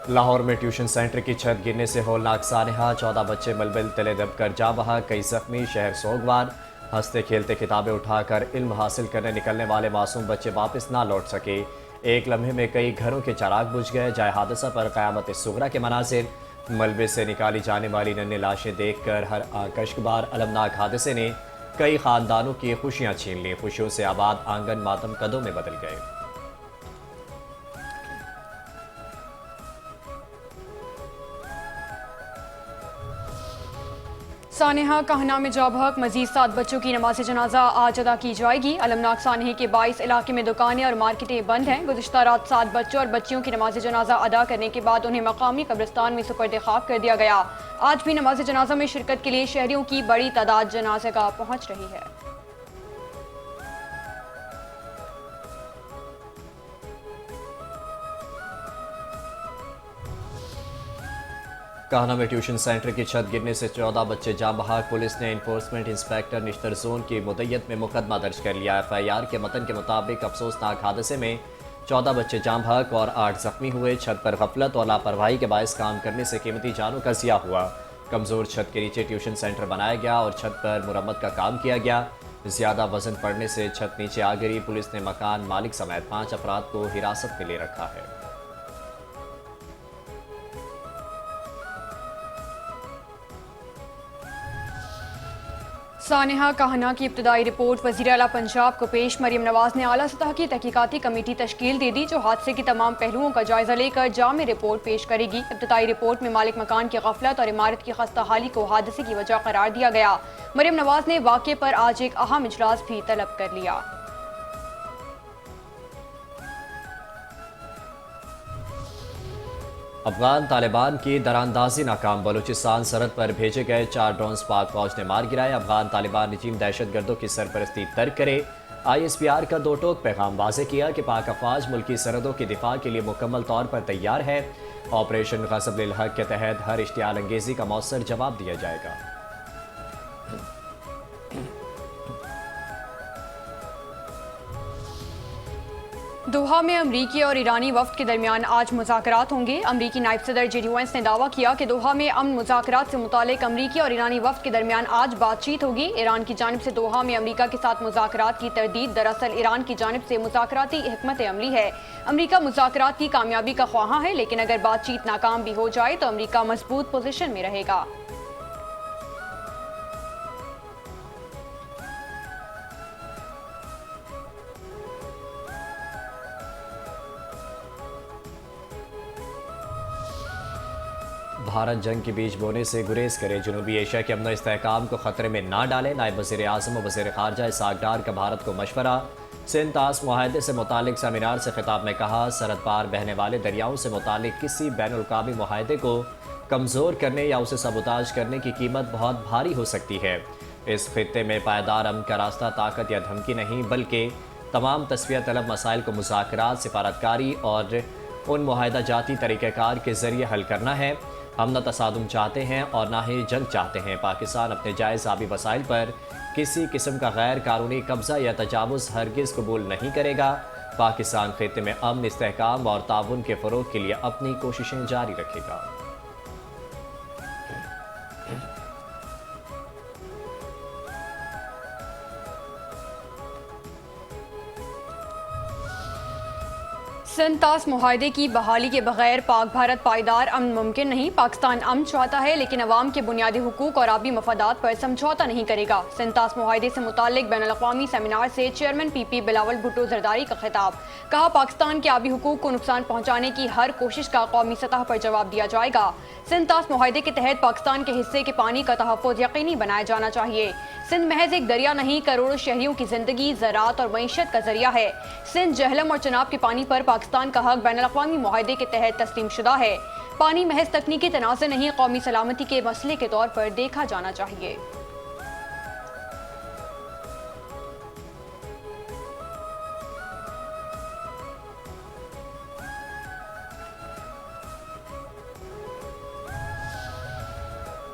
लाहौर में tuition centre की छत गिरने से होलनाक सानहा, 14 बच्चे मलबल तले दबकर जा बहा, कई जख्मी, शहर सोगवार। हंसते खेलते किताबें उठाकर इल्म हासिल करने निकलने वाले मासूम बच्चे वापस ना लौट सके। एक लम्हे में कई घरों के चिराग बुझ गए। जाए हादसा पर क़यामत सुगरा के मनाजिर। मलबे से निकाली जाने वाली नन्ही लाशें देखकर हर कश्कबार अलमनाक हादसे ने कई खानदानों की खुशियां छीन ली। खुशियों से आबाद आंगन मातम कदों में बदल गए। सानेहा कहना में जाबहक मजीद 7 बच्चों की नमाज जनाजा आज अदा की जाएगी। अलमनाक सानहे के बाइस इलाके में दुकानें और मार्केटें बंद हैं। गुज़िश्ता रात 7 बच्चों और बच्चियों की नमाज जनाजा अदा करने के बाद उन्हें मकामी कब्रिस्तान में सुपर्द खाक कर दिया गया। आज भी नमाज जनाजा में शिरकत के लिए शहरियों की बड़ी तादाद जनाज़गाह पहुँच रही है। काहना में ट्यूशन सेंटर की छत गिरने से 14 बच्चे जाँ बहक। पुलिस ने इन्फोर्समेंट इंस्पेक्टर निश्तर जोन की मुद्दत में मुकदमा दर्ज कर लिया। FIR के मतन के मुताबिक अफसोसनाक हादसे में 14 बच्चे जाँ बहक और 8 जख्मी हुए। छत पर गफलत और लापरवाही के बायस काम करने से कीमती जानों का ज़िया हुआ। कमज़ोर छत के नीचे ट्यूशन सेंटर बनाया गया और छत पर मुरम्मत का काम किया गया। ज़्यादा वजन पड़ने से छत नीचे आ गिरी। पुलिस ने मकान मालिक समेत 5 अफराद को हिरासत में ले रखा है। सानेहा कहना की इब्तदाई रिपोर्ट वज़ीर आला पंजाब को पेश। मरीम नवाज ने आला सतह की तहकीकाती कमेटी तश्कील दे दी, जो हादसे की तमाम पहलुओं का जायजा लेकर जामे रिपोर्ट पेश करेगी। इब्तदाई रिपोर्ट में मालिक मकान की गफलत और इमारत की खस्ता हाली को हादसे की वजह करार दिया गया। मरीम नवाज ने वाक़े पर आज एक अहम इजलास भी तलब कर लिया। अफगान तालिबान की दरानंदाजी नाकाम। बलूचिस्तान सरहद पर भेजे गए 4 ड्रोन्स पाक फौज ने मार गिराए। अफगान तालिबान रजीम दहशतगर्दों की सरपरस्ती तर्क करे। ISPR का 2 टोक पैगाम वाज़ेह किया कि पाक अफवाज मुल्की सरहदों के दिफा के लिए मुकम्मल तौर पर तैयार है। ऑपरेशन ग़ज़ब लिल हक़ के तहत हर इश्तियाल अंगेज़ी का मौसर जवाब दिया जाएगा। दोहा में अमरीकी और ईरानी वफ्द के दरमियान आज मुज़ाकरात होंगे। अमरीकी नायब सदर JD Vance ने दावा किया कि दोहा में अमन मुज़ाकरात से मुतालिक अमरीकी और ईरानी वफ्द के दरमियान आज बातचीत होगी। ईरान की जानिब से दोहा में अमरीका के साथ मुज़ाकरात की तरदीद दरअसल ईरान की जानिब से मुज़ाकराती हिकमत अमली है। अमरीका मुज़ाकरात की कामयाबी का ख्वाहा है, लेकिन अगर बातचीत नाकाम भी हो जाए तो अमरीका मजबूत पोजीशन में रहेगा। भारत जंग के बीज बोने से गुरेज करे। जनूबी एशिया के अमन इस्तेहकाम को खतरे में ना डाले। नायब वज़ीर आज़म और वज़ीर ख़ारजा इसहाक़ डार का भारत को मशवरा। सिंध तास मुआहदे से मुतालिक सेमिनार से खिताब में कहा, सरहद पार बहने वाले दरियाओं से मुतालिक किसी बैनुल-अक़वामी मुआहदे को कमज़ोर करने या उसे सबूताज करने की कीमत बहुत भारी हो सकती है। इस खित्ते में पायदार अमन का रास्ता ताकत या धमकी नहीं, बल्कि तमाम तस्वीर तलब मसाइल को मुज़ाकरात, सिफारतकारी और उन मुआहदा जाती तरीक़ेकार के ज़रिए हल करना है। हम न तसादुम चाहते हैं और ना ही जंग चाहते हैं। पाकिस्तान अपने जायज़ आबी वसाइल पर किसी किस्म का गैर कानूनी कब्ज़ा या तजावुज़ हरगिज़ कबूल नहीं करेगा। पाकिस्तान खित्ते में अमन, इस्तेहकाम और ताउन के फ़रोग़ के लिए अपनी कोशिशें जारी रखेगा। सिंध तास मुआहदे की बहाली के बगैर पाक भारत पायदार अमन मुमकिन नहीं। पाकिस्तान अमन चाहता है, लेकिन अवाम के बुनियादी हुकूक और आबी मफादात पर समझौता नहीं करेगा। सिंध तास मुआहदे से मुतालिक बैनुल-अक़वामी सेमिनार से चेयरमैन PP बिलावल भुट्टो जरदारी का खिताब। कहा, पाकिस्तान के आबी हुकूक को नुकसान पहुँचाने की हर कोशिश का कौमी सतह पर जवाब दिया जाएगा। सिंध तास मुआहदे के तहत पाकिस्तान के हिस्से के पानी का तहफ़्फ़ुज़ यकीनी बनाया जाना चाहिए। सिंध महज एक दरिया नहीं, करोड़ों शहरियों की जिंदगी, ज़राअत और मईशत का जरिया है। सिंध, जहलम और चनाब के पानी पर पाकिस्तान का हक बैनुल-अक़वामी मुआहदे के तहत तस्लीम शुदा है। पानी महज तकनीकी तनाज़े नहीं, कौमी सलामती के मसले के तौर पर देखा जाना चाहिए।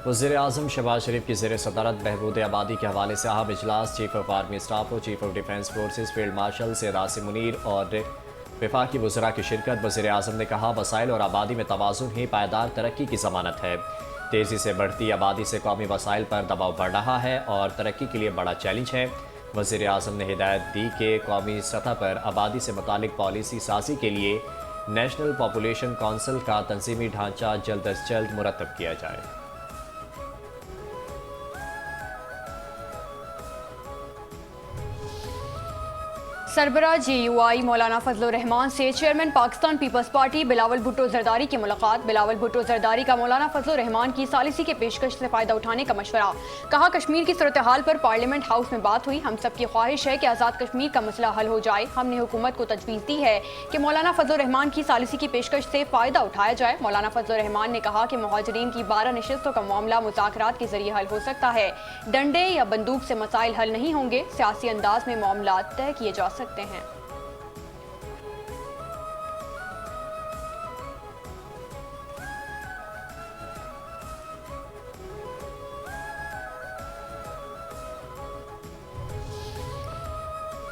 वज़ीर आज़म शहबाज शरीफ की ज़ेर सदारत बहबूद आबादी के हवाले से अहम इजलास। Chief of army staff, chief of defence forces, field marshal Syed Asim Munir और वफाकी वज़रा की शिरकत। वज़ीर आज़म ने कहा, वसाइल और आबादी में तवाज़ुन ही पायदार तरक्की की ज़मानत है। तेज़ी से बढ़ती आबादी से कौमी वसाइल पर दबाव बढ़ रहा है और तरक्की के लिए बड़ा चैलेंज है। वज़ीर आज़म ने हिदायत दी कि कौमी सतह पर आबादी से मुतालिक पॉलिसी साजी के लिए नेशनल पॉपुलेशन काउंसिल का तंजीमी ढांचा जल्द अज जल्द मुरतब किया जाए। सरबरा JUI मौलाना फजलुर रहमान से chairman Pakistan peoples party Bilawal Bhutto Zardari की मुलाकात। बिलावल भुट्टो जरदारी का मौलाना फजलुर रहमान की सालिसी के पेशकश से फ़ायदा उठाने का मशवरा। कहा, कश्मीर की सूरत हाल पर पार्लियामेंट हाउस में बात हुई। हम सब की ख्वाहिश है कि आज़ाद कश्मीर का मसला हल हो जाए। हमने हुकूमत को तजवीज़ दी है कि मौलाना फजलुर रहमान की सालिसी की पेशकश से फ़ायदा उठाया जाए। मौलाना फजलुर रहमान ने कहा कि मुहाजिरीन की 12 नशिस्तों का मामला मुज़ाकरात के जरिए हल हो सकता है। डंडे या बंदूक से मसाइल हल नहीं होंगे, सियासी अंदाज में मामला तय किए जा सकते हैं।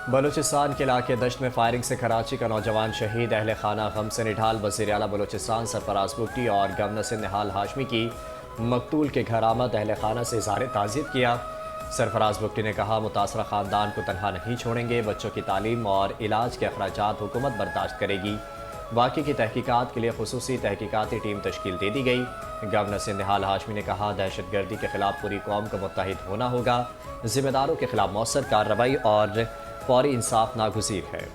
बलूचिस्तान के इलाके दश्त में फायरिंग से कराची का नौजवान शहीद। अहल खाना गम से निढाल। वज़ीर आला बलूचिस्तान सरफराज बुगटी और गवर्नर से निहाल हाशमी की मकतूल के घर आमद। अहल खाना से इज़हार ताज़ियत किया। सरफराज बुगटी ने कहा, मुतासरा ख़ानदान को तनहा नहीं छोड़ेंगे। बच्चों की तालीम और इलाज के अखराजात हुकूमत बर्दाश्त करेगी। वाक़े की तहकीकात के लिए खुसूसी तहकीकाती टीम तश्कील दे दी गई। गवर्नर से निहाल हाशमी ने कहा, दहशत गर्दी के खिलाफ पूरी कौम को मुत्तहिद होना होगा। जिम्मेदारों के खिलाफ मौसर कार्रवाई और फौरी इंसाफ नागुज़ीर है।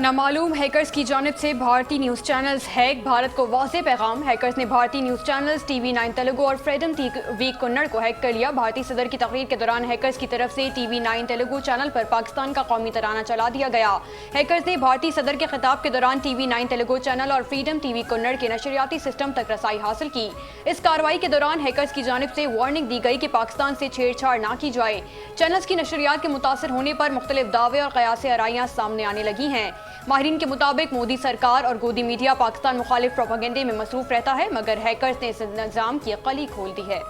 नामालूम हैकर्स की जानिब से भारतीय न्यूज़ चैनल्स हैक। भारत को वाज़ेह पैगाम। हैकर्स ने भारतीय न्यूज़ चैनल्स TV9 तेलुगु और फ्रीडम टीवी कन्नड़ को हैक कर लिया। भारतीय सदर की तकरीर के दौरान हैकर्स की तरफ से TV9 तेलुगु चैनल पर पाकिस्तान का कौमी तराना चला दिया गया। हैकर्स ने भारतीय सदर के खिताब के दौरान TV9 तेलुगु चैनल और फ्रीडम टीवी कन्नड़ के नशरियाती सिस्टम तक रसाई हासिल की। इस कार्रवाई के दौरान हैकर्स की जानिब से वार्निंग दी गई कि पाकिस्तान से छेड़छाड़ ना की जाए। चैनल्स की नशरियात के मुतासर होने पर मुख्तलिफ दावे और कयास आराइयाँ सामने आने लगी हैं। माहिरीन के मुताबिक मोदी सरकार और गोदी मीडिया पाकिस्तान मुखालिफ प्रोपेगेंडे में मसरूफ रहता है, मगर हैकर्स ने इस निज़ाम की कली खोल दी है।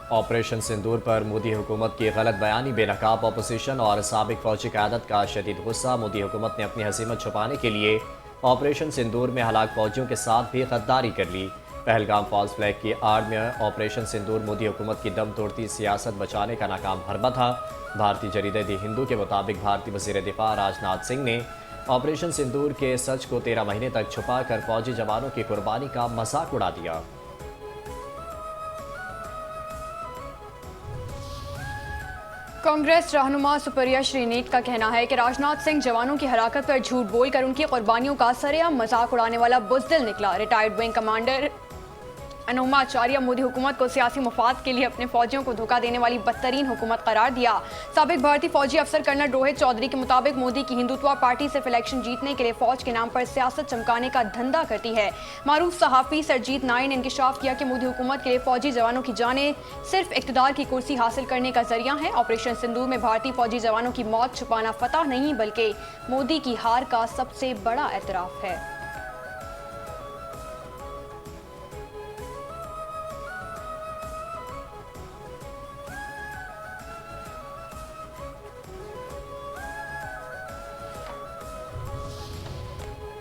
ऑपरेशन सिंदूर पर मोदी हुकूमत की गलत बयानी। बेनकाब अपोजिशन और साबिक फौजी क़यादत का शदीद गुस्सा। मोदी हुकूमत ने अपनी हसीमत छुपाने के लिए ऑपरेशन सिंदूर में हलाक फौजियों के साथ भी गद्दारी कर ली। पहलगाम फॉल्स फ्लैग की आड़ में ऑपरेशन सिंदूर मोदी हुकूमत की दम तोड़ती सियासत बचाने का नाकाम हरबा था। भारतीय जरीदे दी हिंदू के मुताबिक भारतीय वज़ीर दिफा राजनाथ सिंह ने ऑपरेशन सिंदूर के सच को 13 महीने तक छुपा कर फौजी जवानों की कुर्बानी का मजाक उड़ा दिया। कांग्रेस रहनुमा सुप्रिया श्रीनीत का कहना है कि राजनाथ सिंह जवानों की हलाकत पर झूठ बोलकर उनकी कुर्बानियों का सरेआम मजाक उड़ाने वाला बुज़दिल निकला। रिटायर्ड विंग कमांडर अनुमाचार्य मोदी हुकूमत को सियासी मुफाद के लिए अपने फौजियों को धोखा देने वाली बदतरीन हुकूमत करार दिया। साबिक भारतीय फौजी अफसर कर्नल रोहित चौधरी के मुताबिक मोदी की हिंदुत्व पार्टी सिर्फ इलेक्शन जीतने के लिए फौज के नाम पर सियासत चमकाने का धंधा करती है। मारूफ सहाफ़ी सरजीत नाई ने इंकशाफ किया कि मोदी हुकूमत के लिए फौजी जवानों की जानें सिर्फ इक़्तिदार की कुर्सी हासिल करने का जरिया है। ऑपरेशन सिंदूर में भारतीय फौजी जवानों की मौत छुपाना फतह नहीं बल्कि मोदी की हार का सबसे बड़ा एतराफ़ है।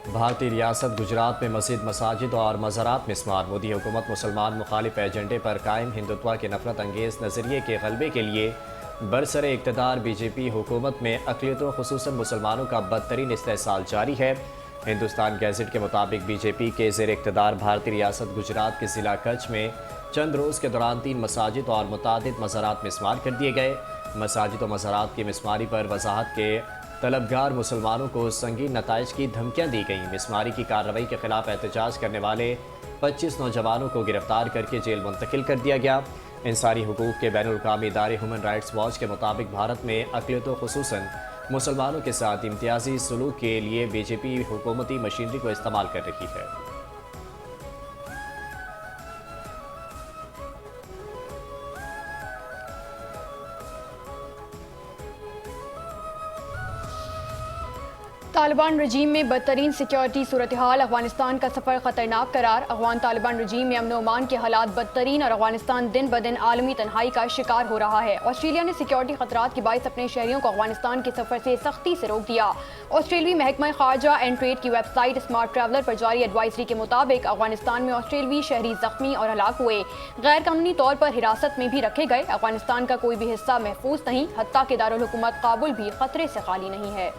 भारतीय रियासत गुजरात में मस्जिद मसाजिद और मज़ारात मिस्मार। मोदी हुकूमत मुसलमान मुखालिफ एजेंडे पर कायम हिंदुत्व के नफरत अंगेज़ नज़रिए के गलबे के लिए बरसरे इक़्तिदार बीजेपी हुकूमत में अक़लियतों खुसूसन मुसलमानों का बदतरीन इस्तेहसाल जारी है। हिंदुस्तान गैजेट के मुताबिक बीजेपी के ज़ेर इक़्तिदार भारतीय रियासत गुजरात के ज़िला कच्छ में चंद रोज़ के दौरान 3 मसाजिद और मुतादिद मज़ारात मिस्मार कर दिए गए। मसाजिद और मज़ारात की मिस्मारी पर वजाहत के तलबगार मुसलमानों को संगीन नताइज की धमकियां दी गईं। मिस्मारी की कार्रवाई के खिलाफ एहतजाज करने वाले 25 नौजवानों को गिरफ्तार करके जेल मुंतकिल कर दिया गया। इंसानी हुकूक के बैनुल-अक़वामी इदारे ह्यूमन राइट्स वॉच के मुताबिक भारत में अक़लियतों खुसूसन मुसलमानों के साथ इम्तियाजी सलूक के लिए बीजेपी हुकूमती मशीनरी को इस्तेमाल कर रही है। तालिबान रजीम में बदतरीन सिक्योरिटी सूरत हाल, अफगानिस्तान का सफ़र ख़तरनाक करार। अफगान तालिबान रजीम में अमन व अमान के हालात बदतरीन और अफगानिस्तान दिन ब दिन आलमी तन्हाई का शिकार हो रहा है। ऑस्ट्रेलिया ने सिक्योरिटी खतरात के बायस अपने शहरियों को अफगानिस्तान के सफ़र से सख्ती से रोक दिया। ऑस्ट्रेलवी महकमा खारजा एंड ट्रेड की वेबसाइट स्मार्ट ट्रैवलर पर जारी एडवाइजरी के मुताबिक अफगानिस्तान में ऑस्ट्रेलवी शहरी जख्मी और हलाक हुए, गैर कानूनी तौर पर हिरासत में भी रखे गए। अफगानिस्तान का कोई भी हिस्सा महफूज नहीं, हत्ता के दारुल हुकूमत काबुल भी खतरे से खाली नहीं है।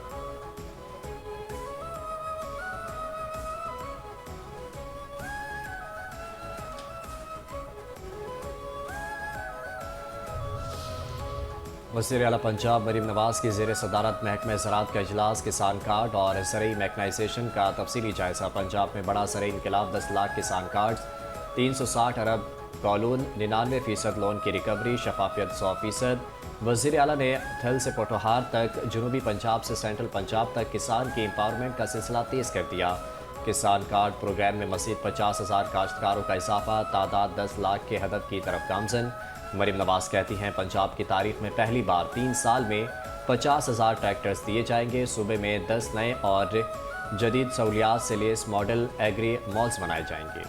वज़ीर आला पंजाब मरीम नवाज की ज़ेर सदारत महकमा ज़राअत का इजलास, किसान कार्ड और ज़रई मैकनाइजेशन का तफसीली जायज़ा। पंजाब में बड़ा ज़रई इनकलाब, 10 लाख किसान कार्ड, 360 अरब कॉलून, 99% लोन की रिकवरी, शफाफियत 100%। वज़ीर आला ने थल से पोटोहार तक, जनूबी पंजाब से सेंट्रल पंजाब तक किसान की एम्पावरमेंट का सिलसिला तेज़ कर दिया। किसान कार्ड प्रोग्राम में मज़ीद 50,000 काश्तकारों का इजाफा, तादाद 10 लाख के हदद की तरफ गामजन। मरीम नवाज कहती हैं, पंजाब की तारीख में पहली बार 3 साल में 50,000 ट्रैक्टर्स दिए जाएंगे। सूबे में 10 नए और जदीद सहूलियात से लेस मॉडल एग्री मॉल्स बनाए जाएंगे।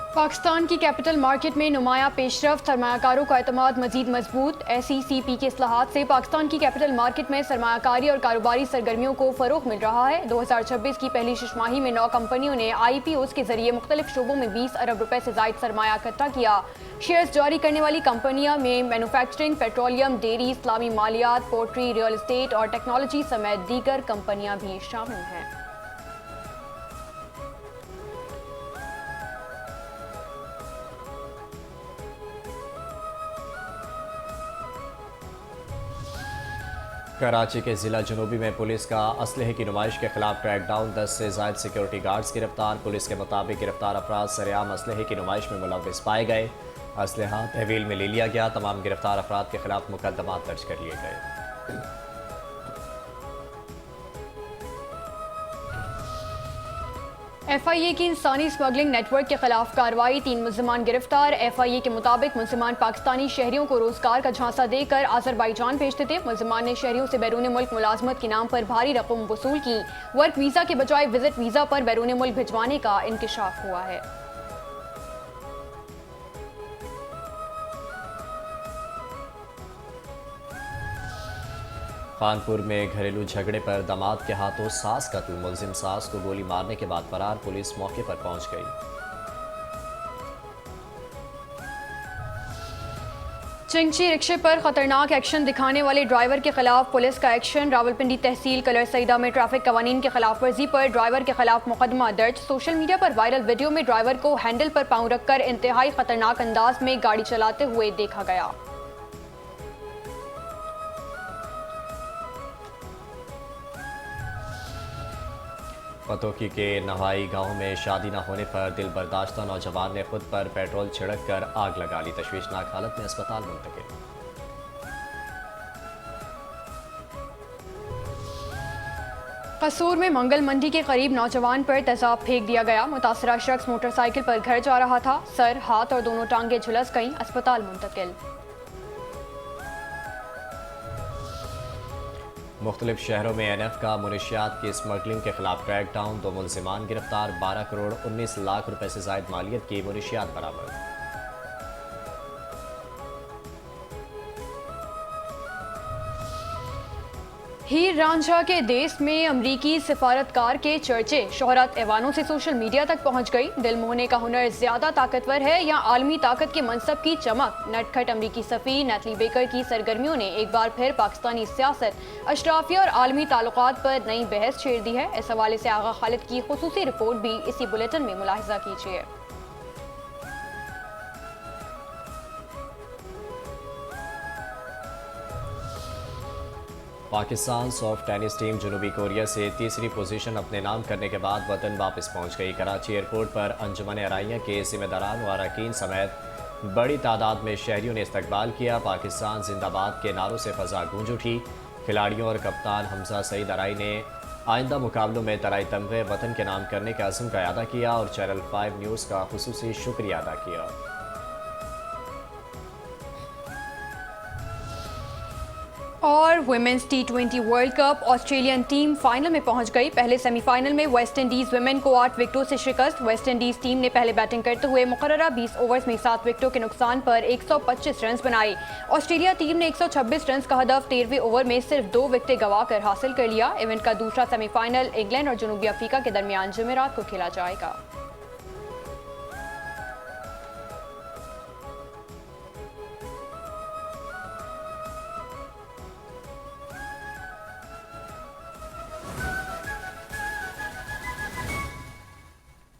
पाकिस्तान की कैपिटल मार्केट में नुमाया पेशरफ, सरमायाकारों का एतमाद मजीद मजबूत। SECP के इस्लाहात से पाकिस्तान की कैपिटल मार्केट में सरमायाकारी और कारोबारी सरगर्मियों को फरोग मिल रहा है। 2026 की पहली छमाही में 9 कंपनियों ने IPOs के जरिए मुख्तलिफ शोबों में 20 अरब रुपए से जायद सरमाया इकट्ठा किया। शेयर्स जारी करने वाली कंपनियां में मैन्युफैक्चरिंग, पेट्रोलियम, डेयरी, इस्लामी मालियात, पोल्ट्री, रियल एस्टेट और टेक्नोलॉजी समेत दीगर कंपनियां भी शामिल हैं। कराची के ज़िला जनूबी में पुलिस का असलहे की नुमाइश के खिलाफ क्रैकडाउन, 10 से ज़ायद सिक्योरिटी गार्ड्स गिरफ्तार। पुलिस के मुताबिक गिरफ्तार अफराद सरेआम असलहे की नुमाइश में मुलव्विस पाए गए। असलहा तहवील में ले लिया गया। तमाम गिरफ्तार अफराद के खिलाफ मुकदमा दर्ज कर लिए गए। FIA की इंसानी स्मगलिंग नेटवर्क के खिलाफ कार्रवाई, 3 मुल्जिमान गिरफ्तार। FIA के मुताबिक मुल्जिमान पाकिस्तानी शहरियों को रोजगार का झांसा देकर आज़रबाईजान भेजते थे। मुल्जिमान ने शहरियों से बैरून मुल्क मुलाजमत के नाम पर भारी रकम वसूल की। वर्क वीज़ा के बजाय विजिट वीज़ा पर बैरून मुल्क भिजवाने का इंकशाफ हुआ है। कानपुर में घरेलू झगड़े पर दामाद के हाथों सास कत्ल, मुलजिम सास को गोली मारने के बाद फरार, पुलिस मौके पर पहुंच गई। चिंची रिक्शे पर खतरनाक एक्शन दिखाने वाले ड्राइवर के खिलाफ पुलिस का एक्शन। रावलपिंडी तहसील कलर सईदा में ट्रैफिक कवानीन की खिलाफ वर्जी पर ड्राइवर के खिलाफ मुकदमा दर्ज। सोशल मीडिया पर वायरल वीडियो में ड्राइवर को हैंडल पर पांव रखकर इंतहाई खतरनाक अंदाज में गाड़ी चलाते हुए देखा गया। पतोकी के नहाई गांव में शादी न होने पर दिल बर्दाश्ता नौजवान ने खुद पर पेट्रोल छिड़क कर आग लगा ली, तशवीशनाक हालत में अस्पताल मुंतकिल। कसूर में मंगल मंडी के करीब नौजवान पर तेजाब फेंक दिया गया। मुतासरा शख्स मोटरसाइकिल पर घर जा रहा था, सर, हाथ और दोनों टांगे झुलस गईं, अस्पताल मुंतकिल। मुख्तलिफ शहरों में NF का मुनशियात की स्मगलिंग के खिलाफ क्रैकडाउन, 2 मुल्जिमान गिरफ्तार, 12 करोड़ 19 लाख रुपए से जायद मालियत की मुनशियात बरामद। हीर रांझा के देश में अमरीकी सिफारतकार के चर्चे, शोहरत ऐवानों से सोशल मीडिया तक पहुंच गई। दिल मोहने का हुनर ज्यादा ताकतवर है या आलमी ताकत के मनसब की चमक? नटखट अमरीकी सफ़ी नेटली बेकर की सरगर्मियों ने एक बार फिर पाकिस्तानी सियासत, अशराफिया और आलमी ताल्लुकात पर नई बहस छेड़ दी है। इस हवाले से आगा खालिद की खुसूसी रिपोर्ट भी इसी बुलेटिन में मुलाहिजा कीजिए। पाकिस्तान सॉफ्ट टेनिस टीम जनूबी कोरिया से तीसरी पोजीशन अपने नाम करने के बाद वतन वापस पहुंच गई। कराची एयरपोर्ट पर अंजुमन अराइया के जिम्मेदारान व अरकान समेत बड़ी तादाद में शहरियों ने इस्तकबाल किया। पाकिस्तान जिंदाबाद के नारों से फजा गूंज उठी। खिलाड़ियों और कप्तान हमजा सईद अराई ने आइंदा मुकाबलों में तराई तमगे वतन के नाम करने का अज़्म का अदा किया और चैनल 5 न्यूज़ का खुसूसी शुक्रिया अदा किया। और women's T20 world cup Australian team final में पहुंच गई। पहले सेमीफाइनल में वेस्ट इंडीज वुमेन को 8 विकेटों से शिकस्त। वेस्ट इंडीज टीम ने पहले बैटिंग करते हुए मुकर्ररा 20 ओवर्स में 7 विकेटों के नुकसान पर 125 रन बनाए। ऑस्ट्रेलिया टीम ने 126 रन का हदफ 13वें ओवर में सिर्फ 2 विकेटें गंवाकर हासिल कर लिया। इवेंट का दूसरा सेमीफाइनल इंग्लैंड और जनूबी अफ्रीका के दरमियान जुमेरात को खेला जाएगा।